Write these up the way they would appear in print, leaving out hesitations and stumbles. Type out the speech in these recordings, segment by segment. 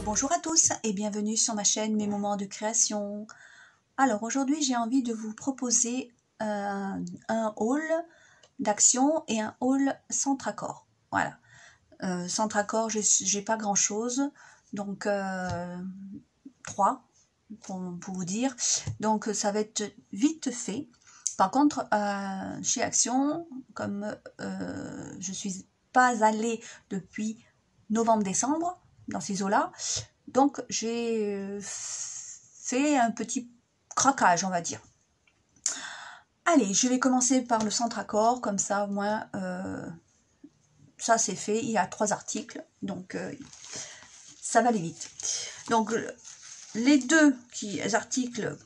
Bonjour à tous et bienvenue sur ma chaîne Mes Moments de Création. Alors aujourd'hui j'ai envie de vous proposer un haul d'action et un haul centre accord. Voilà, centre accord j'ai pas grand chose, donc 3 pour vous dire, donc ça va être vite fait. Par contre chez Action, comme je suis pas allée depuis novembre-décembre dans ces eaux-là, donc j'ai fait un petit craquage, on va dire. Allez, je vais commencer par le centre accord, comme ça au moins ça c'est fait. Il y a 3 articles, donc ça va aller vite. Donc les deux articles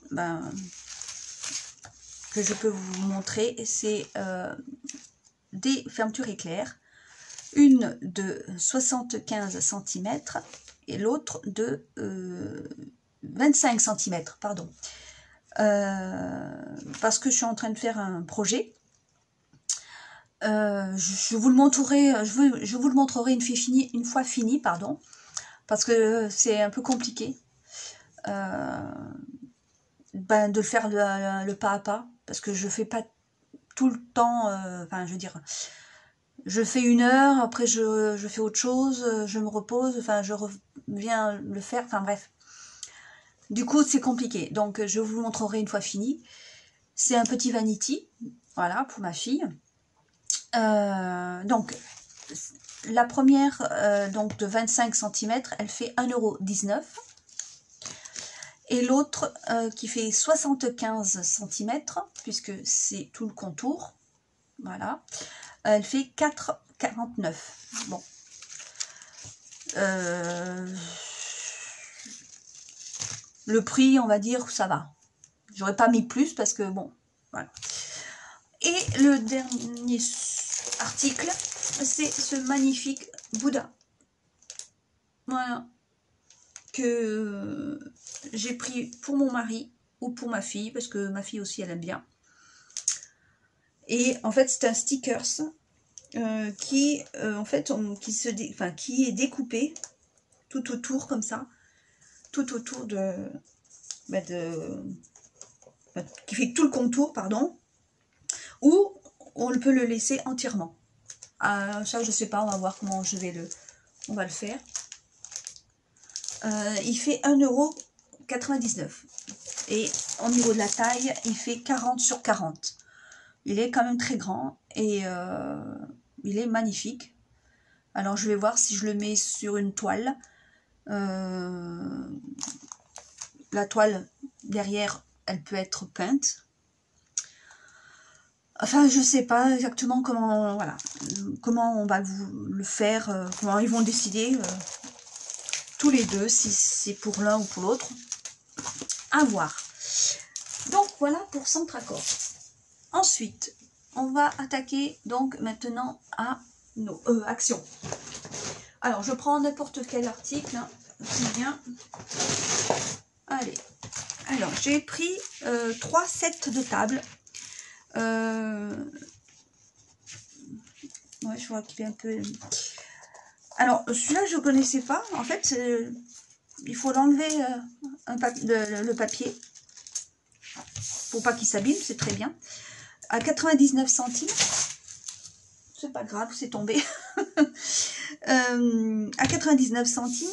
que je peux vous montrer, c'est des fermetures éclairs, une de 75 cm et l'autre de 25 cm, pardon. Parce que je suis en train de faire un projet. Je vous le montrerai, je vous le montrerai une fois fini, pardon, parce que c'est un peu compliqué de faire le pas à pas, parce que je fais pas tout le temps, enfin je veux dire, je fais 1 heure, après je fais autre chose, je me repose, enfin je reviens le faire, enfin bref. Du coup c'est compliqué, donc je vous montrerai une fois fini. C'est un petit vanity, voilà, pour ma fille. Donc la première, donc de 25 cm, elle fait 1,19 €. Et l'autre qui fait 75 cm, puisque c'est tout le contour, voilà, elle fait 4,49 €. Bon. Le prix, on va dire, ça va. J'aurais pas mis plus parce que bon, voilà. Et le dernier article, c'est ce magnifique Bouddha. Voilà. Que j'ai pris pour mon mari ou pour ma fille, parce que ma fille aussi elle aime bien. Et en fait c'est un stickers qui en fait qui est découpé tout autour comme ça, tout autour qui fait tout le contour, pardon, ou on peut le laisser entièrement. Ça je sais pas, on va voir comment on va le faire. Il fait 1,99 € et au niveau de la taille il fait 40 sur 40. Il est quand même très grand et il est magnifique. Alors je vais voir si je le mets sur une toile. La toile derrière elle peut être peinte. Enfin je sais pas exactement comment, voilà, comment on va le faire, comment ils vont décider tous les deux, si c'est pour l'un ou pour l'autre, à voir. Donc voilà pour centre accord. Ensuite on va attaquer donc maintenant à nos actions. Alors je prends n'importe quel article hein, qui vient. Allez, alors j'ai pris 3 sets de table. Ouais, je vois qu'il est un peu... Alors, celui-là, je ne connaissais pas. En fait, il faut l'enlever le papier pour pas qu'il s'abîme, c'est très bien. À 99 centimes. C'est pas grave, c'est tombé. À 99 centimes.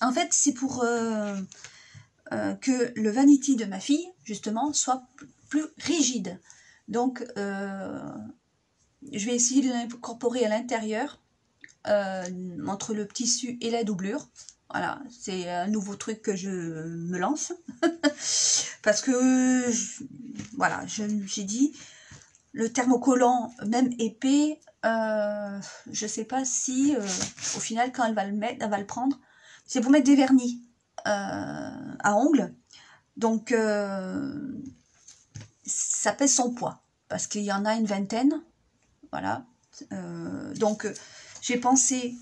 En fait, c'est pour que le vanity de ma fille, justement, soit plus rigide. Donc, je vais essayer de l'incorporer à l'intérieur, entre le tissu et la doublure. Voilà, c'est un nouveau truc que je me lance. Parce que, voilà, j'ai dit, le thermocollant, même épais, je sais pas si, au final, quand elle va le mettre, elle va le prendre, c'est pour mettre des vernis à ongles. Donc, ça pèse son poids, parce qu'il y en a une vingtaine, voilà. Donc, j'ai pensé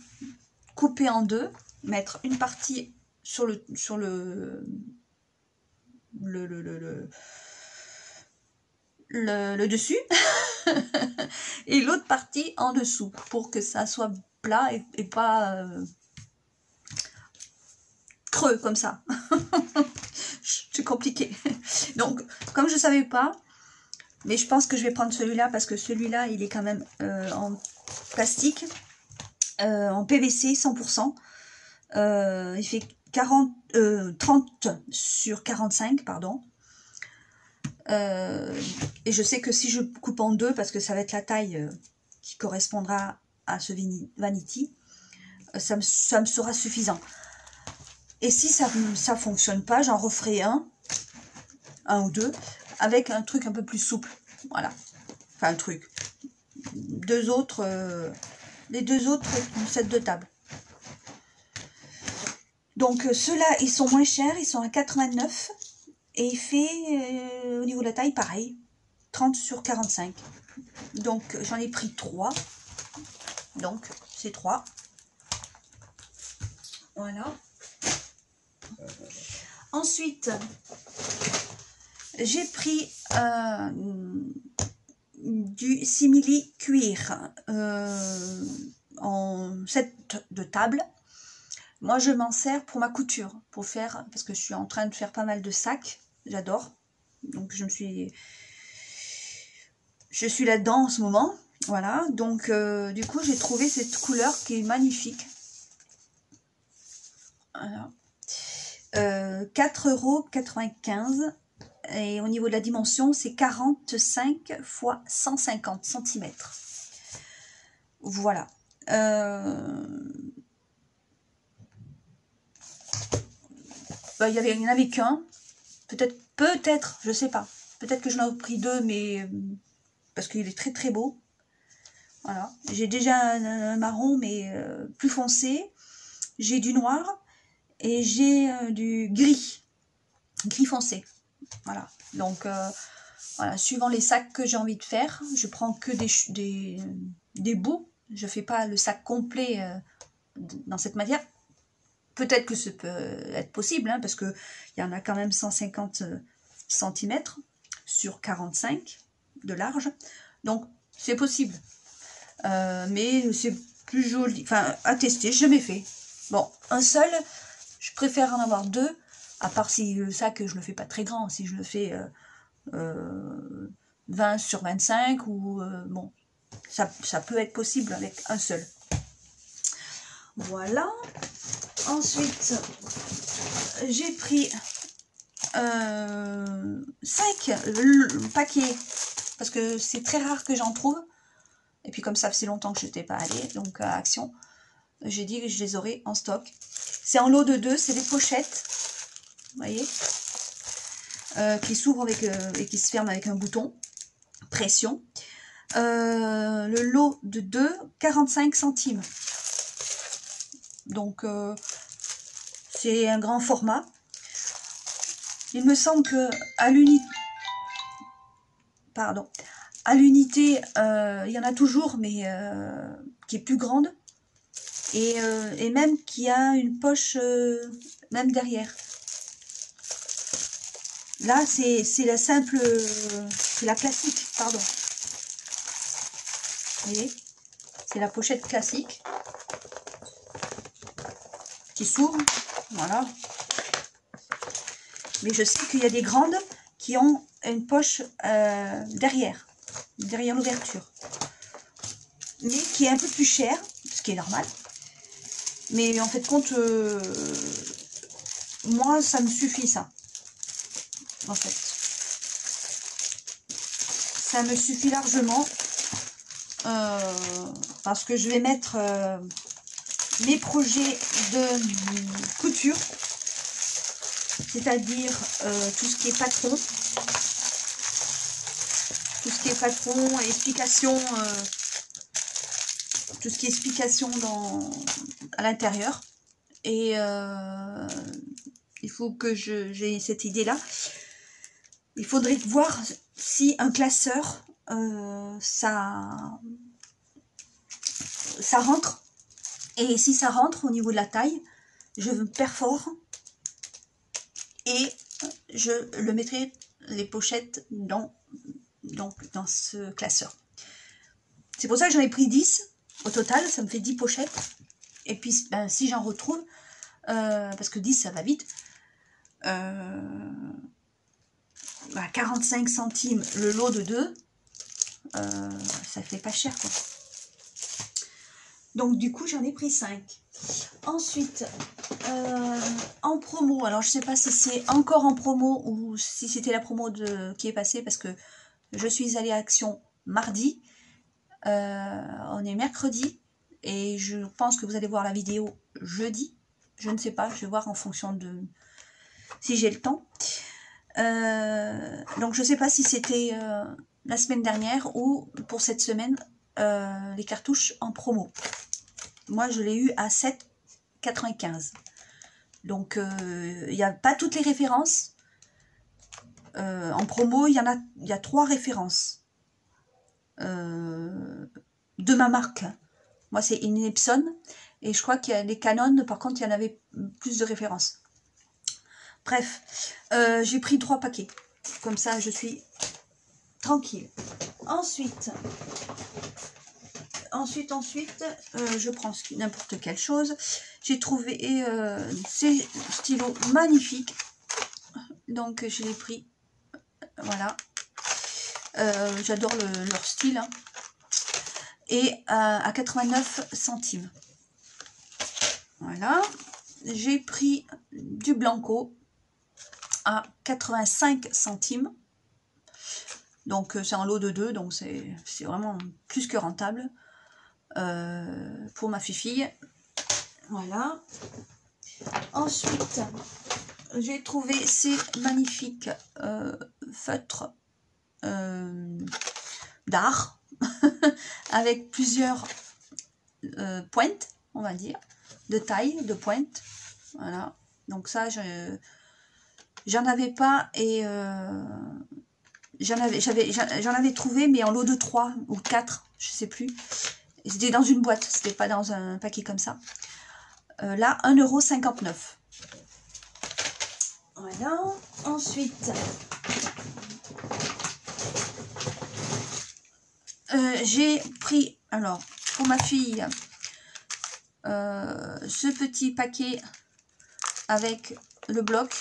couper en deux, mettre une partie sur le dessus et l'autre partie en dessous pour que ça soit plat et pas creux comme ça. C'est compliqué. Donc, comme je savais pas, mais je pense que je vais prendre celui-là parce que celui-là, il est quand même en plastique, en PVC 100%. Il fait 30 sur 45, pardon. Et je sais que si je coupe en deux, parce que ça va être la taille qui correspondra à ce vanity, ça me sera suffisant. Et si ça fonctionne pas, j'en referai un ou deux, avec un truc un peu plus souple. Voilà. Enfin, un truc. Les deux autres sets de table. Donc, ceux-là, ils sont moins chers, ils sont à 89. Et il fait, au niveau de la taille, pareil, 30 sur 45. Donc, j'en ai pris 3. Donc, c'est 3. Voilà. Ensuite, j'ai pris du simili cuir en set de table. Moi, je m'en sers pour ma couture, pour faire, parce que je suis en train de faire pas mal de sacs. J'adore. Donc, je suis là-dedans en ce moment. Voilà. Donc, du coup, j'ai trouvé cette couleur qui est magnifique. Voilà. 4,95 €. Et au niveau de la dimension, c'est 45 x 150 cm. Voilà. Il n'y en avait qu'un. Peut-être, je sais pas. Peut-être que j'en ai pris deux, mais parce qu'il est très très beau. Voilà. J'ai déjà un marron, mais plus foncé. J'ai du noir et j'ai du gris foncé. Voilà. Donc, voilà, suivant les sacs que j'ai envie de faire, je prends que des bouts. Je ne fais pas le sac complet dans cette matière. Peut-être que ça peut être possible, hein, parce qu'il y en a quand même 150 cm sur 45 de large. Donc, c'est possible. Mais c'est plus joli. Enfin, à tester, je jamais fait. Bon, un seul, je préfère en avoir deux, à part si le sac, je le fais pas très grand. Si je le fais 20 sur 25, ou bon, ça peut être possible avec un seul. Voilà. Ensuite, j'ai pris 5 paquets, parce que c'est très rare que j'en trouve. Et puis comme ça fait longtemps que je n'étais pas allée, donc à Action, j'ai dit que je les aurais en stock. C'est en lot de 2, c'est des pochettes, vous voyez, qui s'ouvrent avec et qui se ferment avec un bouton, pression. Le lot de 2, 45 centimes. Donc, c'est un grand format. Il me semble que à l'unité, il y en a toujours, mais qui est plus grande. Et même qui a une poche même derrière. Là, c'est la simple, c'est la classique, pardon. Vous voyez, c'est la pochette classique. qui s'ouvre, voilà. Mais je sais qu'il y a des grandes qui ont une poche derrière l'ouverture. Mais qui est un peu plus cher, ce qui est normal. Mais en fait, compte, moi, ça me suffit, ça. En fait. Ça me suffit largement. Parce que je vais mettre mes projets de couture. C'est-à-dire tout ce qui est patron. Tout ce qui est patron, explication. Tout ce qui est explication à l'intérieur. Et il faut que j'ai cette idée-là. Il faudrait voir si un classeur, ça rentre. Et si ça rentre au niveau de la taille, je perfore et je le mettrai les pochettes dans ce classeur. C'est pour ça que j'en ai pris 10 au total, ça me fait 10 pochettes. Et puis ben, si j'en retrouve, parce que 10 ça va vite, 45 centimes le lot de 2, ça fait pas cher quoi. Donc du coup j'en ai pris 5. Ensuite, en promo, alors je sais pas si c'est encore en promo ou si c'était la promo qui est passée, parce que je suis allée à Action mardi, on est mercredi, et je pense que vous allez voir la vidéo jeudi, je ne sais pas, je vais voir en fonction de si j'ai le temps. Donc je sais pas si c'était la semaine dernière ou pour cette semaine, les cartouches en promo. Moi je l'ai eu à 7,95. Donc il n'y a pas toutes les références. En promo, il y a 3 références de ma marque. Moi c'est une Epson, et je crois qu'il y a les Canon, par contre il y en avait plus de références. Bref, j'ai pris 3 paquets. Comme ça je suis tranquille. Ensuite, je prends n'importe quelle chose. J'ai trouvé ces stylos magnifiques. Donc je l'ai pris. Voilà. J'adore leur style. Hein. Et à 89 centimes. Voilà. J'ai pris du Blanco à 85 centimes. Donc c'est un lot de 2, donc c'est vraiment plus que rentable pour ma fille. Voilà. Ensuite, j'ai trouvé ces magnifiques feutres d'art avec plusieurs pointes, on va dire, de taille, de pointe. Voilà. Donc ça, j'en avais pas, et j'en avais trouvé, mais en lot de 3 ou 4, je sais plus. C'était dans une boîte, c'était pas dans un paquet comme ça. Là, 1,59 €. Voilà. Ensuite, j'ai pris, alors, pour ma fille, ce petit paquet avec le bloc,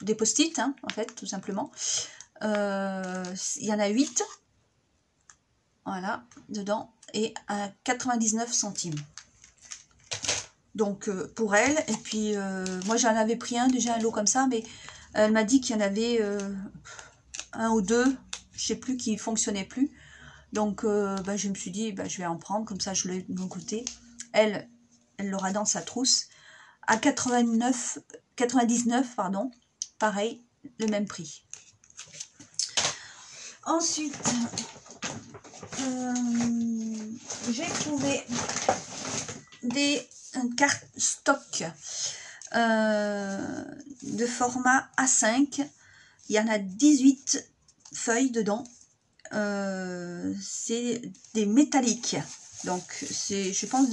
des post-it, hein, en fait, tout simplement. Il y en a 8, voilà, dedans, et à 99 centimes. Donc, pour elle, et puis, moi, j'en avais pris déjà un lot comme ça, mais elle m'a dit qu'il y en avait un ou deux, je sais plus, qui ne fonctionnaient plus. Donc, je me suis dit, je vais en prendre, comme ça, je l'ai de mon côté. Elle l'aura dans sa trousse. À 99, pardon, pareil, le même prix. Ensuite, j'ai trouvé des cartes stock de format A5. Il y en a 18 feuilles dedans. C'est des métalliques. Donc, c'est, je pense,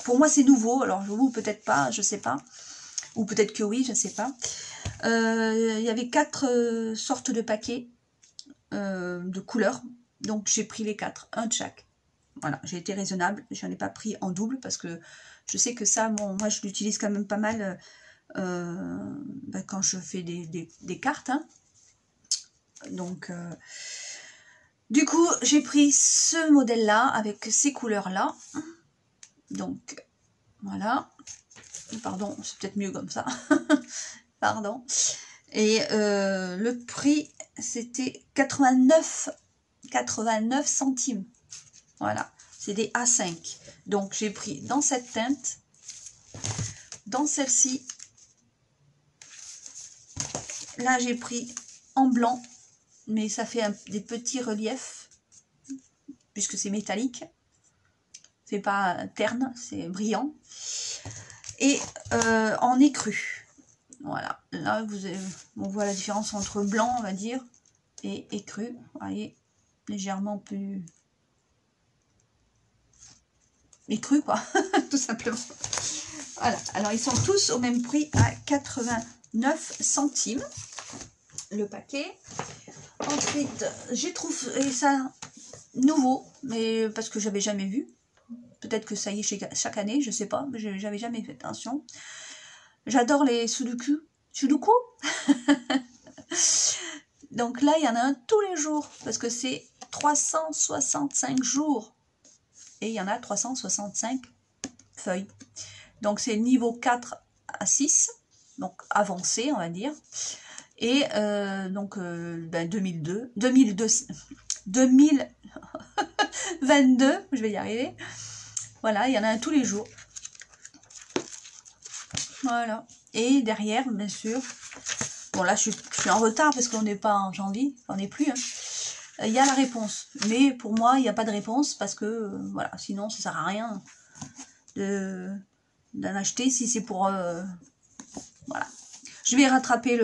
pour moi, c'est nouveau. Alors, vous, peut-être pas, je sais pas. Ou peut-être que oui, je sais pas. Il y avait 4 sortes de paquets de couleurs. Donc, j'ai pris les 4, un de chaque. Voilà, j'ai été raisonnable. Je n'en ai pas pris en double parce que je sais que ça, bon, moi je l'utilise quand même pas mal quand je fais des cartes. Hein. Donc, du coup, j'ai pris ce modèle-là avec ces couleurs-là. Donc, voilà. Pardon, c'est peut-être mieux comme ça. Pardon. Et le prix, c'était 89 centimes. Voilà, c'est des A5. Donc, j'ai pris dans cette teinte, dans celle-ci. Là, j'ai pris en blanc, mais ça fait des petits reliefs, puisque c'est métallique. C'est pas terne, c'est brillant. Et en écru. Voilà, là, on voit la différence entre blanc, on va dire, et écru. Vous voyez, légèrement plus écru, quoi, tout simplement. Voilà, alors ils sont tous au même prix à 89 centimes le paquet. Ensuite, j'ai trouvé ça nouveau, mais parce que j'avais jamais vu. Peut-être que ça y est chaque année, je sais pas, mais j'avais jamais fait attention. J'adore les sudoku. Sudoku. Donc là, il y en a un tous les jours, parce que c'est 365 jours. Et il y en a 365 feuilles. Donc c'est niveau 4 à 6, donc avancé, on va dire. Et donc 2022, je vais y arriver. Voilà, il y en a un tous les jours. Voilà. Et derrière, bien sûr, bon là je suis en retard parce qu'on n'est pas en janvier, on n'est plus. Hein. Il y a la réponse. Mais pour moi, il n'y a pas de réponse parce que, voilà, sinon ça sert à rien d'en acheter si c'est pour... voilà. Je vais rattraper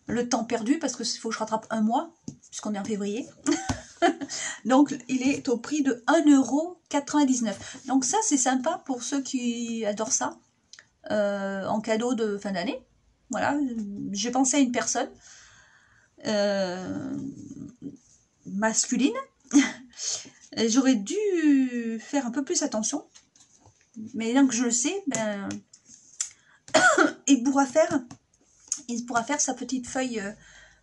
le temps perdu parce qu'il faut que je rattrape un mois, puisqu'on est en février. Donc, il est au prix de 1,99 €. Donc ça, c'est sympa pour ceux qui adorent ça, en cadeau de fin d'année. Voilà, j'ai pensé à une personne masculine. J'aurais dû faire un peu plus attention. Mais donc je le sais, ben, il pourra faire sa petite feuille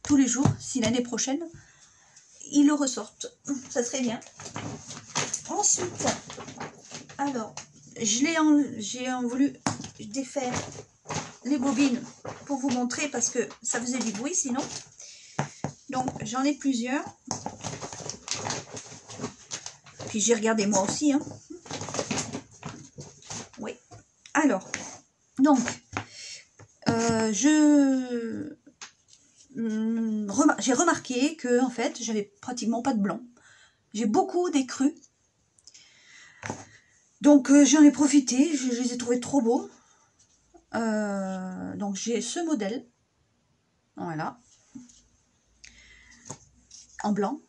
tous les jours, si l'année prochaine, il le ressorte. Ça serait bien. Ensuite, alors, j'ai voulu défaire les bobines pour vous montrer parce que ça faisait du bruit sinon. Donc, j'en ai plusieurs. Puis j'ai regardé moi aussi. Hein. Oui. Alors, donc, j'ai remarqué que en fait, j'avais pratiquement pas de blanc. J'ai beaucoup d'écrus. Donc, j'en ai profité. Je les ai trouvés trop beaux. Donc, j'ai ce modèle. Voilà. En blanc.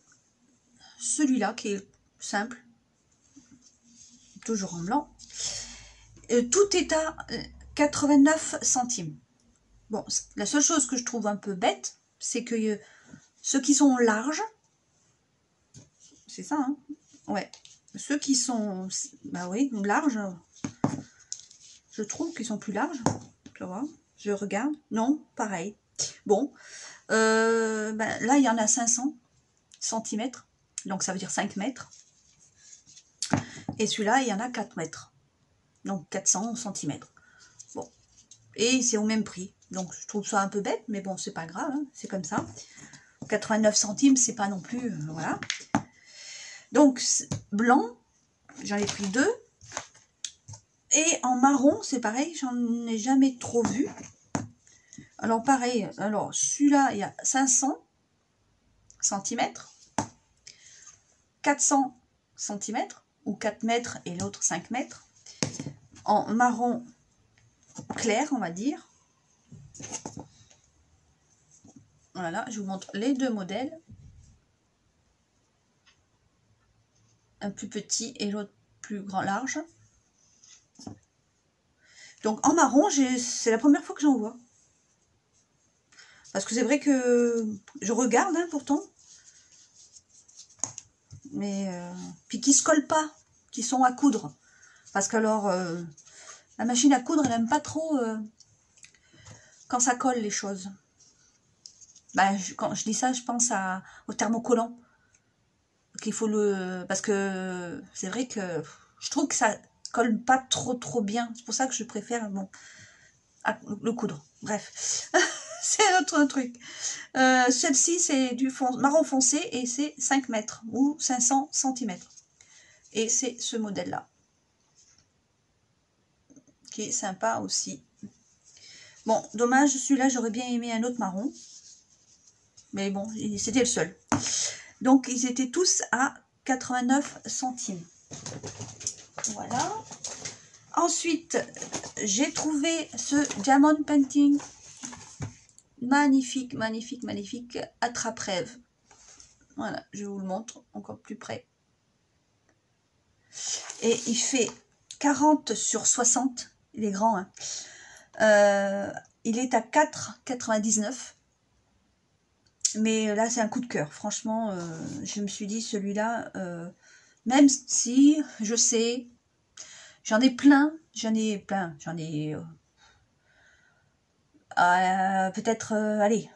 Celui-là qui est simple. Toujours en blanc. Tout est à 89 centimes. Bon, la seule chose que je trouve un peu bête, c'est que ceux qui sont larges, c'est ça, hein? Ouais. Ceux qui sont, bah oui, larges, je trouve qu'ils sont plus larges. Tu vois, je regarde. Non, pareil. Bon, là, il y en a 500 cm, donc ça veut dire 5 mètres. Et celui-là, il y en a 4 mètres, donc 400 cm. Bon, et c'est au même prix. Donc, je trouve ça un peu bête, mais bon, c'est pas grave, hein, c'est comme ça. 89 centimes, c'est pas non plus, voilà. Donc, blanc, j'en ai pris 2. Et en marron, c'est pareil, j'en ai jamais trop vu. Alors, pareil, alors celui-là, il y a 500 cm, 400 cm, ou 4 mètres et l'autre 5 mètres. En marron clair, on va dire. Voilà, je vous montre les deux modèles. Un plus petit et l'autre plus grand, large. Donc en marron, c'est la première fois que j'en vois. Parce que c'est vrai que je regarde, hein, pourtant. mais puis qui se collent pas, qui sont à coudre. Parce que alors, la machine à coudre, elle aime pas trop quand ça colle les choses. Ben, quand je dis ça, je pense au thermocollant. Qu'il faut parce que c'est vrai que je trouve que ça colle pas trop bien. C'est pour ça que je préfère le coudre. Bref, c'est un autre truc. Celle-ci, c'est du marron foncé et c'est 5 mètres ou 500 cm. Et c'est ce modèle-là qui est sympa aussi. Bon, dommage, celui-là, j'aurais bien aimé un autre marron. Mais bon, c'était le seul. Donc, ils étaient tous à 89 centimes. Voilà. Ensuite, j'ai trouvé ce Diamond Painting. Magnifique, magnifique, magnifique. Attrape-rêve. Voilà, je vous le montre encore plus près. Et il fait 40 sur 60. Il est grand, hein. Il est à 4,99 €. Mais là, c'est un coup de cœur. Franchement, je me suis dit, celui-là, même si, je sais, j'en ai plein, peut-être, allez,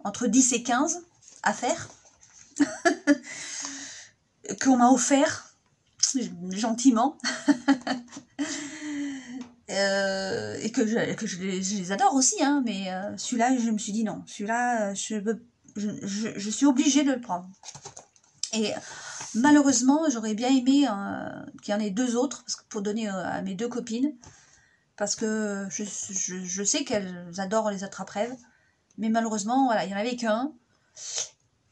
entre 10 et 15 à faire, qu'on m'a offert, gentiment, et que je les adore aussi, hein, mais celui-là, je me suis dit non, celui-là, je suis obligée de le prendre. Et malheureusement, j'aurais bien aimé qu'il y en ait 2 autres, parce que pour donner à mes 2 copines, parce que je sais qu'elles adorent les attrape-rêves, mais malheureusement, voilà, il n'y en avait qu'un.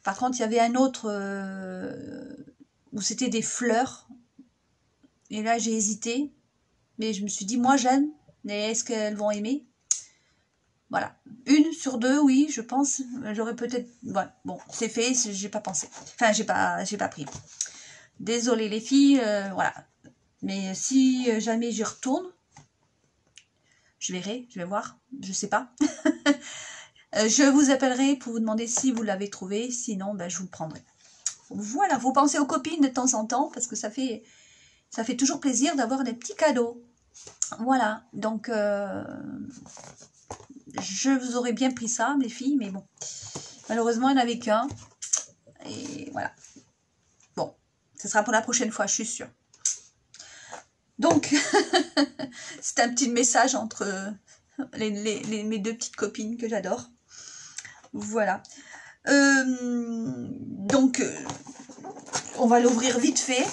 Par contre, il y avait un autre où c'était des fleurs, et là j'ai hésité, mais je me suis dit, moi j'aime, mais est-ce qu'elles vont aimer? Voilà, 1 sur 2, oui, je pense, j'aurais peut-être, voilà, bon, c'est fait, j'ai pas pensé, enfin, j'ai pas pris. Désolée les filles, voilà, mais si jamais j'y retourne, je verrai, je vais voir, je sais pas. Je vous appellerai pour vous demander si vous l'avez trouvé, sinon ben, je vous le prendrai. Voilà, vous pensez aux copines de temps en temps, parce que ça fait toujours plaisir d'avoir des petits cadeaux. Voilà, donc je vous aurais bien pris ça, mes filles, mais bon, malheureusement, il n'y en avait qu'un. Et voilà. Bon, ce sera pour la prochaine fois, je suis sûre. Donc, c'est un petit message entre mes 2 petites copines que j'adore. Voilà. Donc, on va l'ouvrir vite fait,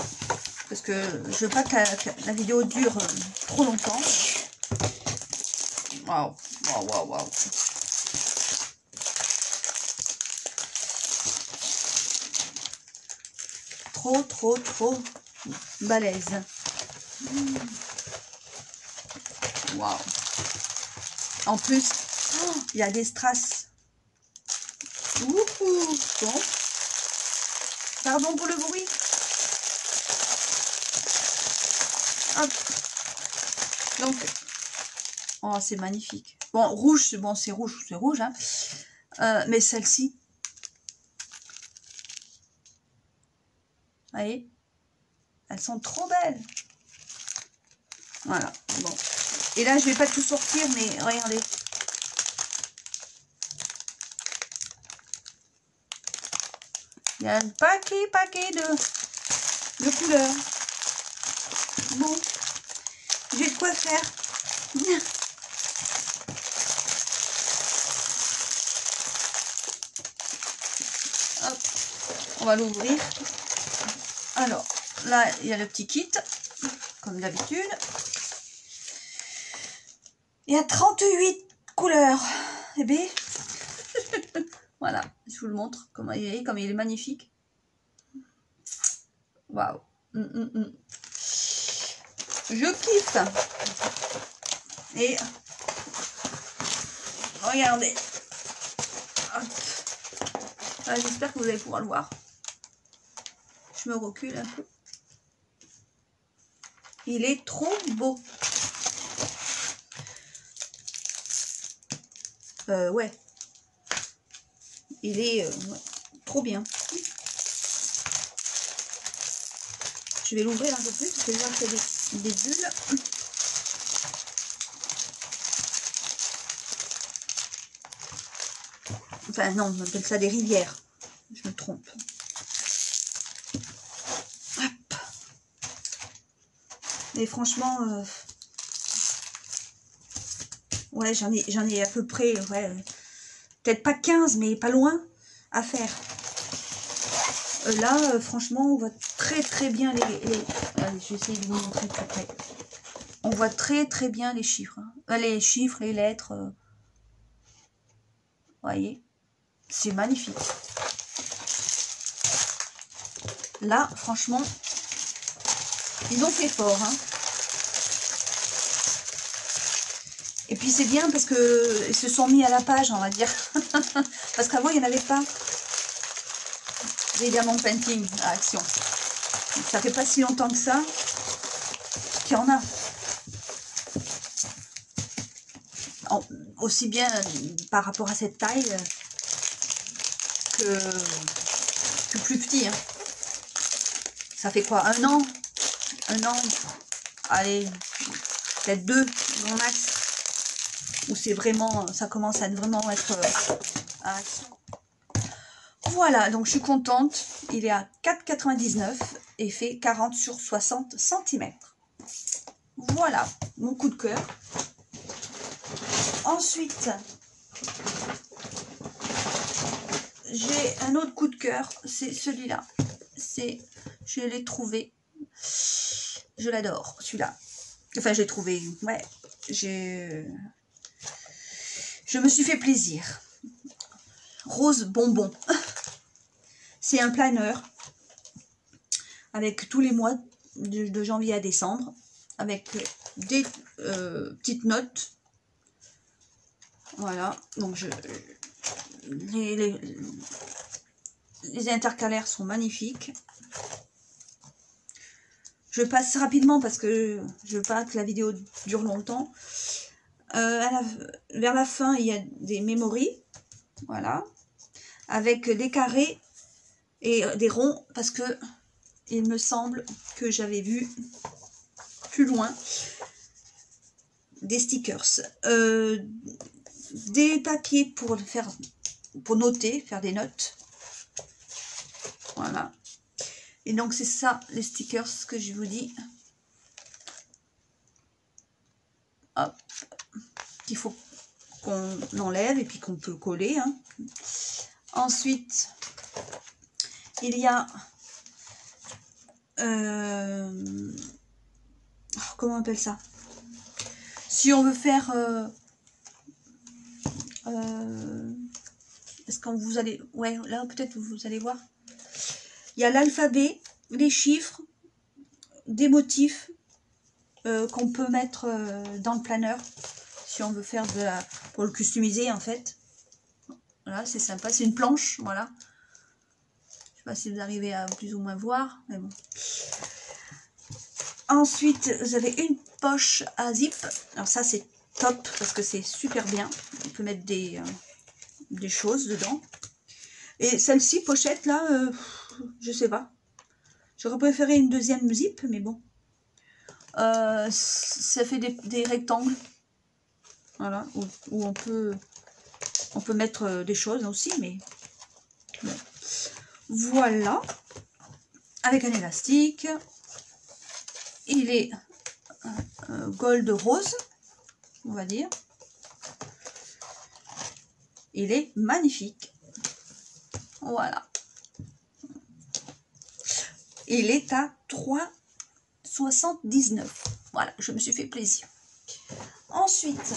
parce que je veux pas que la vidéo dure trop longtemps. Waouh, waouh, waouh, waouh. Trop balèze. Waouh. En plus, il y a des strass. Ouhou. Bon. Pardon pour le bruit. Hop. Donc, oh, c'est magnifique. Bon, rouge, bon, c'est rouge, hein. Mais celle-ci, vous voyez, elles sont trop belles. Voilà, bon. Et là, je vais pas tout sortir, mais regardez. Il y a un paquet de couleurs. Bon, j'ai de quoi faire. Hop, on va l'ouvrir. Alors, là, il y a le petit kit, comme d'habitude. Il y a 38 couleurs. Eh bien, voilà, je vous le montre, comme il est magnifique. Waouh. Je kiffe. Et regardez. Ah, j'espère que vous allez pouvoir le voir. Je me recule un peu. Il est trop beau. Ouais. Il est ouais, trop bien. Je vais l'ouvrir un peu plus parce que je vois qu'il y a des bulles. Enfin non, on appelle ça des rivières. Je me trompe. Hop. Et franchement, ouais, j'en ai à peu près, ouais, peut-être pas 15, mais pas loin à faire. Là, franchement, on voit très bien les... Allez, je vais essayer de vous montrer plus près. On voit très bien les chiffres. Hein. Les chiffres, les lettres. Voyez, c'est magnifique. Là, franchement, ils ont fait fort. Hein. Et puis c'est bien parce que ils se sont mis à la page, on va dire. Parce qu'avant, il n'y en avait pas. Des diamants painting à Action. Donc, ça fait pas si longtemps que ça qu'il y en a. Aussi bien par rapport à cette taille que plus petit. Hein. Ça fait quoi? Un an? Allez, peut-être 2, grand max. Où c'est vraiment, ça commence à vraiment être à Action. Voilà, donc je suis contente. Il est à 4,99 et fait 40 sur 60 cm. Voilà, mon coup de cœur. Ensuite, j'ai un autre coup de cœur, c'est celui-là. Je l'ai trouvé. Je l'adore, celui-là. Enfin, j'ai trouvé, ouais. Je me suis fait plaisir. Rose bonbon. C'est un planeur avec tous les mois de janvier à décembre, avec des petites notes. Voilà, donc les intercalaires sont magnifiques. Je passe rapidement parce que je veux pas que la vidéo dure longtemps. Vers la fin, il y a des memories, voilà, avec des carrés et des ronds, parce que il me semble que j'avais vu plus loin des stickers, des papiers pour noter, faire des notes, voilà. Et donc c'est ça les stickers que je vous dis. Hop, qu'il faut qu'on enlève et puis qu'on peut coller. Hein. Ensuite, il y a comment on appelle ça? Si on veut faire est-ce que vous allez, ouais, là peut-être vous allez voir. Il y a l'alphabet, les chiffres, des motifs qu'on peut mettre dans le planeur si on veut faire pour le customiser en fait. Voilà, c'est sympa, c'est une planche, voilà. Je sais pas si vous arrivez à plus ou moins voir, mais bon. Ensuite, vous avez une poche à zip. Alors ça, c'est top parce que c'est super bien. On peut mettre des choses dedans. Et celle-ci, pochette, là, je sais pas. J'aurais préféré une deuxième zip, mais bon. Ça fait des rectangles. Voilà, où on peut mettre des choses aussi, mais bon. Voilà. Avec un élastique. Il est gold rose, on va dire. Il est magnifique. Voilà. Il est à 3,79. Voilà, je me suis fait plaisir. Ensuite,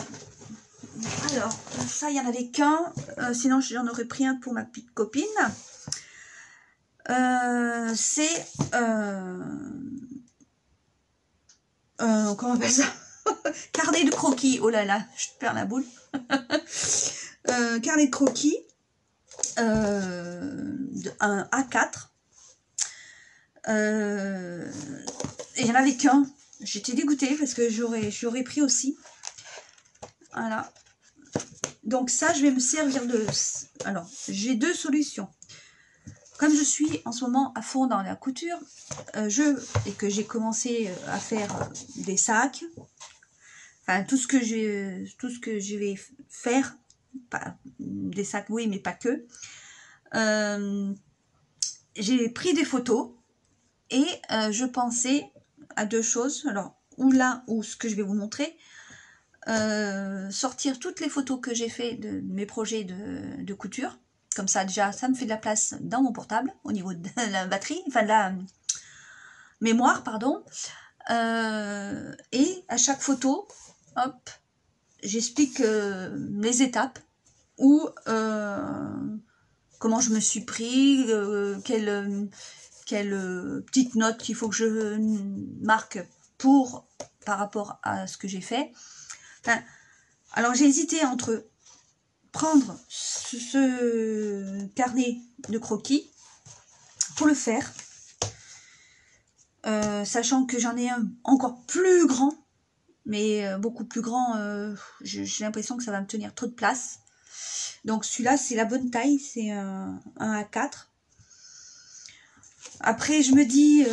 alors, ça, il n'y en avait qu'un. Sinon, j'en aurais pris un pour ma petite copine. C'est... comment on appelle ça? Carnet de croquis. Oh là là, je perds la boule. Carnet de croquis. Un A4. Et il n'y en avait qu'un. J'étais dégoûtée parce que j'aurais pris aussi. Voilà. Donc ça, je vais me servir de... Alors, j'ai deux solutions. comme je suis en ce moment à fond dans la couture, et que j'ai commencé à faire des sacs, enfin tout ce que je vais faire, des sacs oui mais pas que, j'ai pris des photos et je pensais à deux choses. Alors ou là ou ce que je vais vous montrer, sortir toutes les photos que j'ai fait de mes projets de couture. Comme ça, déjà, ça me fait de la place dans mon portable, au niveau de la batterie, enfin de la mémoire, pardon. Et à chaque photo, hop, j'explique les étapes ou comment je me suis pris, quelle petite note qu'il faut que je marque par rapport à ce que j'ai fait. Enfin, alors j'ai hésité entre prendre ce carnet de croquis pour le faire, sachant que j'en ai un encore plus grand, mais beaucoup plus grand, j'ai l'impression que ça va me tenir trop de place. Donc celui-là c'est la bonne taille, c'est un A4. Après je me dis,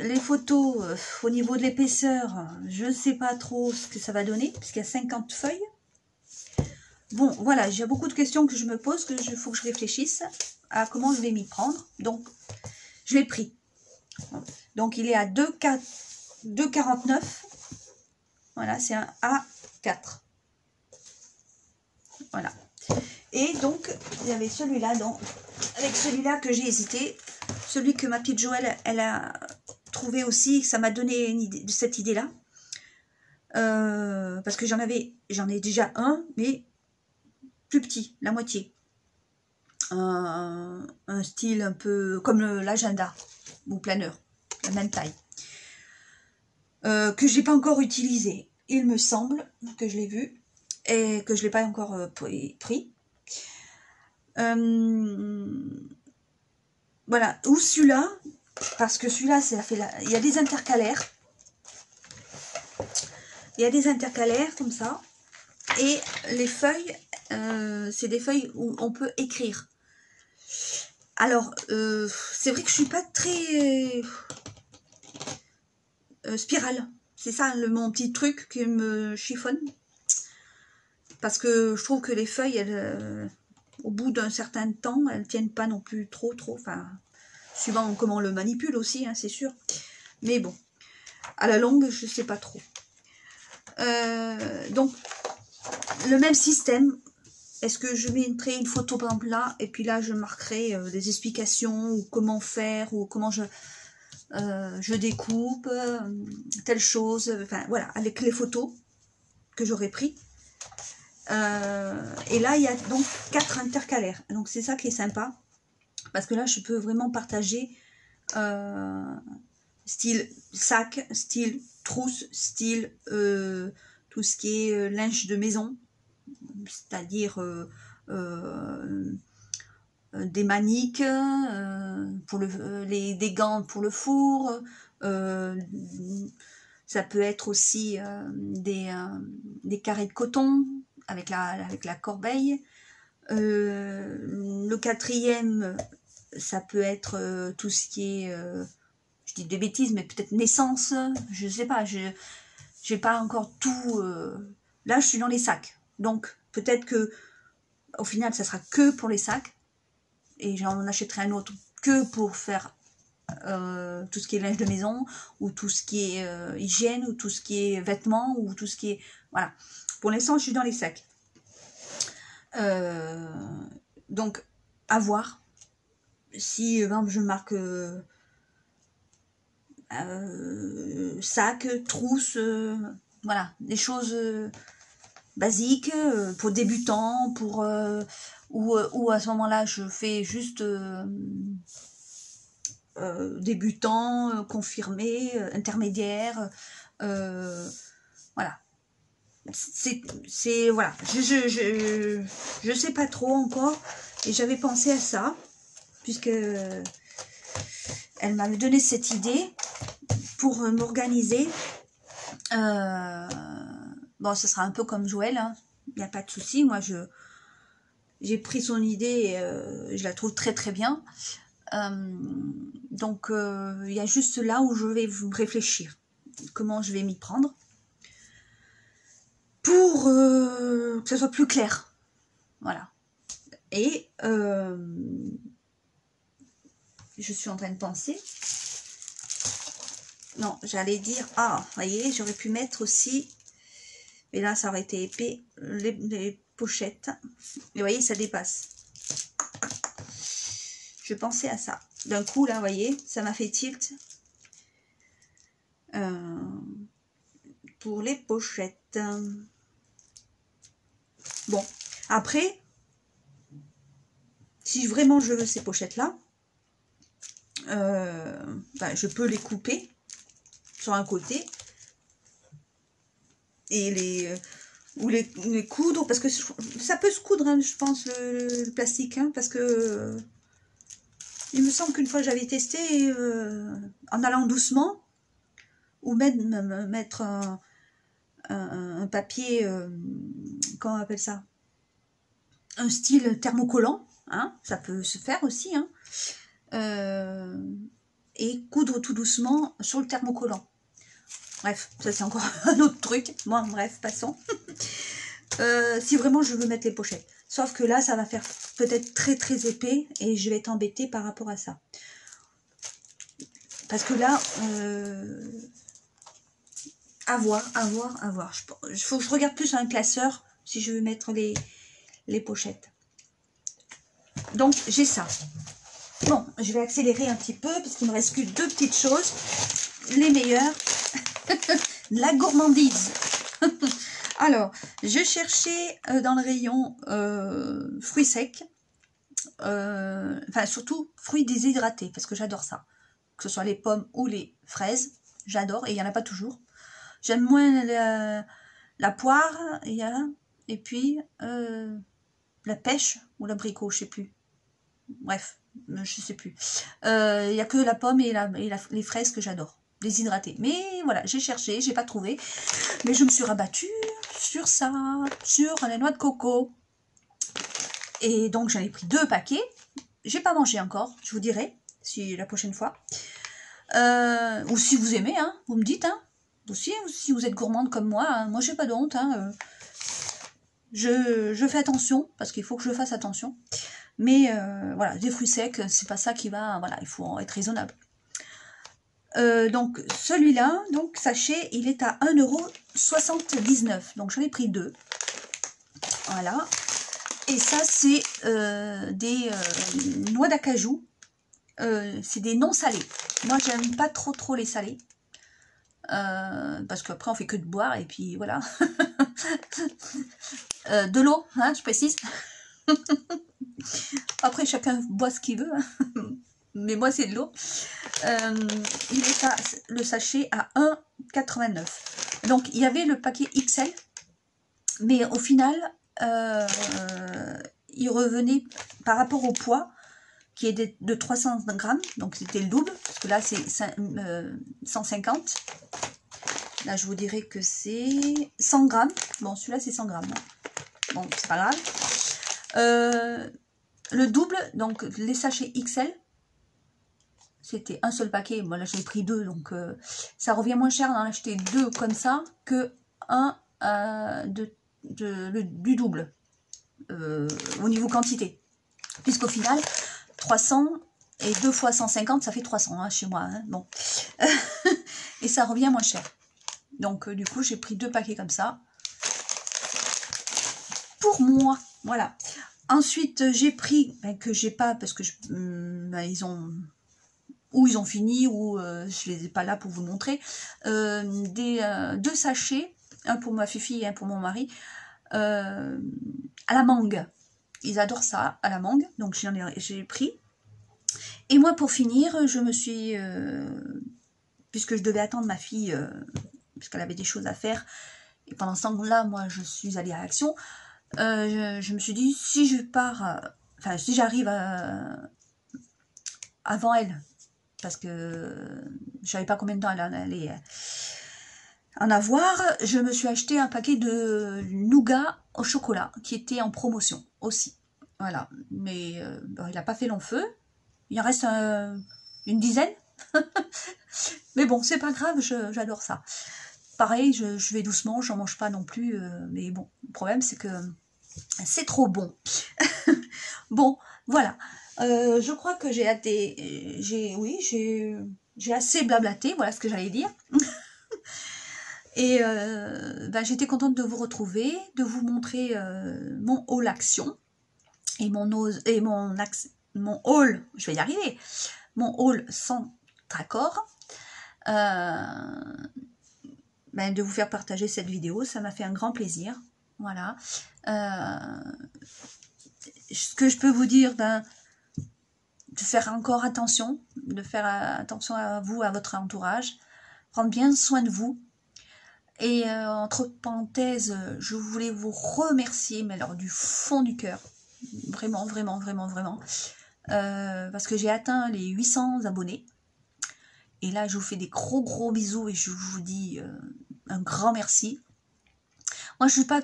les photos, au niveau de l'épaisseur, je ne sais pas trop ce que ça va donner, puisqu'il y a 50 feuilles. Bon, voilà, j'ai beaucoup de questions que je me pose, faut que je réfléchisse à comment je vais m'y prendre. Donc, je l'ai pris. Donc, il est à 2,49. Voilà, c'est un A4. Voilà. Et donc, il y avait celui-là, avec celui-là que j'ai hésité. Celui que ma petite Joëlle, elle a trouvé aussi, ça m'a donné une idée, cette idée-là. Parce que j'en ai déjà un, mais plus petit, la moitié. Un style un peu comme l'agenda ou planeur, la même taille, que j'ai pas encore utilisé. Il me semble que je l'ai vu et que je l'ai pas encore pris. Voilà, ou celui-là, parce que celui-là, il y a des intercalaires. Il y a des intercalaires comme ça. Et les feuilles, c'est des feuilles où on peut écrire. Alors, c'est vrai que je suis pas très spirale. C'est ça mon petit truc qui me chiffonne. Parce que je trouve que les feuilles, au bout d'un certain temps, elles tiennent pas non plus trop. Enfin, suivant comment on le manipule aussi, hein, c'est sûr. Mais bon, à la longue, je sais pas trop. Donc, le même système. Est-ce que je mettrai une photo par exemple là, et puis là je marquerai des explications, ou comment faire, ou comment je découpe, telle chose, enfin voilà, avec les photos que j'aurais pris. Et là il y a donc 4 intercalaires, donc c'est ça qui est sympa, parce que là je peux vraiment partager style sac, style trousse, style tout ce qui est linge de maison, c'est-à-dire des maniques, des gants pour le four, ça peut être aussi des carrés de coton avec la corbeille. Le quatrième, ça peut être tout ce qui est, je dis des bêtises, mais peut-être naissance, je sais pas, j'ai pas encore tout. Là, je suis dans les sacs, donc peut-être que au final, ça sera que pour les sacs. Et j'en achèterai un autre que pour faire tout ce qui est linge de maison, ou tout ce qui est hygiène, ou tout ce qui est vêtements, ou tout ce qui est... Voilà. Pour l'instant, je suis dans les sacs. Donc, à voir. Si, par exemple, je marque sac, trousse, voilà, des choses basiques pour débutants, ou à ce moment-là, je fais juste débutant, confirmé, intermédiaire, voilà. Voilà. Je sais pas trop encore, et j'avais pensé à ça, puisque elle m'avait donné cette idée pour m'organiser. Bon, ce sera un peu comme Joël, hein. Il n'y a pas de souci. Moi, j'ai pris son idée, je la trouve très très bien. Donc il y a juste là où je vais vous réfléchir, comment je vais m'y prendre, pour que ce soit plus clair. Voilà. Et je suis en train de penser. Non, j'allais dire, ah, vous voyez, j'aurais pu mettre aussi, mais là, ça aurait été épais, les pochettes. Et vous voyez, ça dépasse. Je pensais à ça. D'un coup, là, vous voyez, ça m'a fait tilt. Pour les pochettes. Bon, après, si vraiment je veux ces pochettes-là, ben, je peux les couper sur un côté et les coudre, parce que ça peut se coudre, hein, je pense, le plastique, hein, parce que il me semble qu'une fois j'avais testé en allant doucement, ou même mettre un papier, comment on appelle ça, un style thermocollant, hein, ça peut se faire aussi, hein, et coudre tout doucement sur le thermocollant. Bref, ça c'est encore un autre truc. Bon, bref, passons. Si vraiment je veux mettre les pochettes. Sauf que là, ça va faire peut-être très très épais et je vais être embêtée par rapport à ça. Parce que là, à voir. Il faut que je regarde plus sur un classeur si je veux mettre les pochettes. Donc, j'ai ça. Bon, je vais accélérer un petit peu parce qu'il me reste que deux petites choses. Les meilleures. La gourmandise. Alors, je cherchais dans le rayon fruits secs. Enfin, surtout fruits déshydratés parce que j'adore ça. Que ce soit les pommes ou les fraises. J'adore et il n'y en a pas toujours. J'aime moins la poire, et puis la pêche ou l'abricot, je sais plus. Bref, je sais plus. Il n'y a que la pomme et les fraises que j'adore, déshydratées. Mais voilà, j'ai cherché, j'ai pas trouvé. Mais je me suis rabattue sur ça, sur la noix de coco. Et donc j'en ai pris 2 paquets. J'ai pas mangé encore, je vous dirai si la prochaine fois. Ou si vous aimez, hein, vous me dites, hein. Aussi, si vous êtes gourmande comme moi, hein, moi j'ai pas de honte, hein, je fais attention, parce qu'il faut que je fasse attention, mais voilà, des fruits secs, c'est pas ça qui va, voilà, il faut être raisonnable. Donc celui-là, donc sachez, il est à 1,79 €, donc j'en ai pris 2, voilà, et ça c'est des noix d'acajou, c'est des non salés, moi j'aime pas trop les salés, parce qu'après on fait que de boire et puis voilà. De l'eau, hein, je précise. Après chacun boit ce qu'il veut, hein. Mais moi c'est de l'eau. Il est le sachet à 1,89 €. Donc il y avait le paquet XL, mais au final il revenait par rapport au poids qui est de 300 grammes, donc c'était le double, parce que là c'est 150. Là, je vous dirais que c'est 100 grammes. Bon, celui-là, c'est 100 grammes. Bon, c'est pas grave. Le double, donc les sachets XL, c'était un seul paquet. Moi, là, j'ai pris 2, donc ça revient moins cher d'en acheter 2 comme ça que du double au niveau quantité. Puisqu'au final, 300 et 2 fois 150, ça fait 300 hein, chez moi. Hein, bon. Et ça revient moins cher. Donc, du coup, j'ai pris 2 paquets comme ça. Pour moi, voilà. Ensuite, j'ai pris, que j'ai pas, parce que ils ont fini, ou je les ai pas là pour vous montrer, 2 sachets, un pour ma fifi et un pour mon mari, à la mangue. Ils adorent ça, à la mangue, donc j'ai pris. Et moi, pour finir, je me suis, puisque je devais attendre ma fille, puisqu'elle avait des choses à faire, et pendant ce temps-là, moi, je suis allée à l'action. Je me suis dit, si je pars, enfin, si j'arrive avant elle, parce que je savais pas combien de temps elle allait en avoir, je me suis acheté un paquet de nougat au chocolat, qui était en promotion aussi. Voilà, mais bon, il n'a pas fait long feu. Il en reste une dizaine. Mais bon, c'est pas grave, j'adore ça. Pareil, je vais doucement, j'en mange pas non plus. Mais bon, le problème, c'est que c'est trop bon. Bon, voilà. Je crois que j'ai assez blablaté, voilà ce que j'allais dire. Et j'étais contente de vous retrouver, de vous montrer mon haul action et mon haul, je vais y arriver, mon haul sans accord. De vous faire partager cette vidéo, ça m'a fait un grand plaisir. Voilà. Ce que je peux vous dire, de faire encore attention, de faire attention à vous, à votre entourage, prendre bien soin de vous. Et entre parenthèses, je voulais vous remercier, mais alors du fond du cœur, vraiment, vraiment, vraiment, vraiment, parce que j'ai atteint les 800 abonnés. Et là, je vous fais des gros bisous et je vous dis un grand merci. Moi, je suis pas,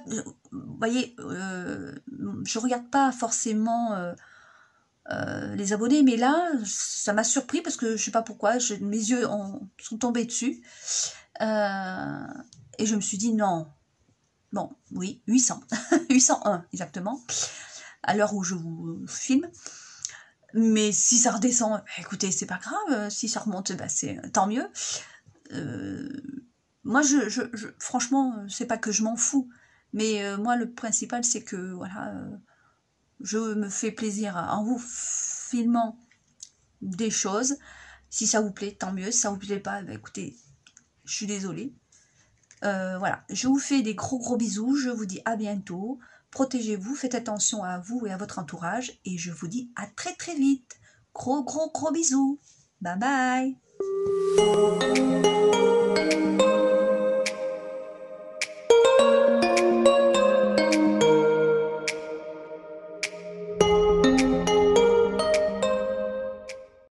vous voyez, je regarde pas forcément les abonnés, mais là, ça m'a surpris parce que je sais pas pourquoi, mes yeux sont tombés dessus. Et je me suis dit non. Bon, oui, 800. 801 exactement, à l'heure où je vous filme. Mais si ça redescend, écoutez, c'est pas grave. Si ça remonte, c'est tant mieux. Moi, franchement, c'est pas que je m'en fous. Mais moi, le principal, c'est que, voilà, je me fais plaisir en vous filmant des choses. Si ça vous plaît, tant mieux. Si ça vous plaît pas, écoutez, je suis désolée. Voilà, je vous fais des gros bisous. Je vous dis à bientôt. Protégez-vous, faites attention à vous et à votre entourage. Et je vous dis à très vite. Gros bisous. Bye bye.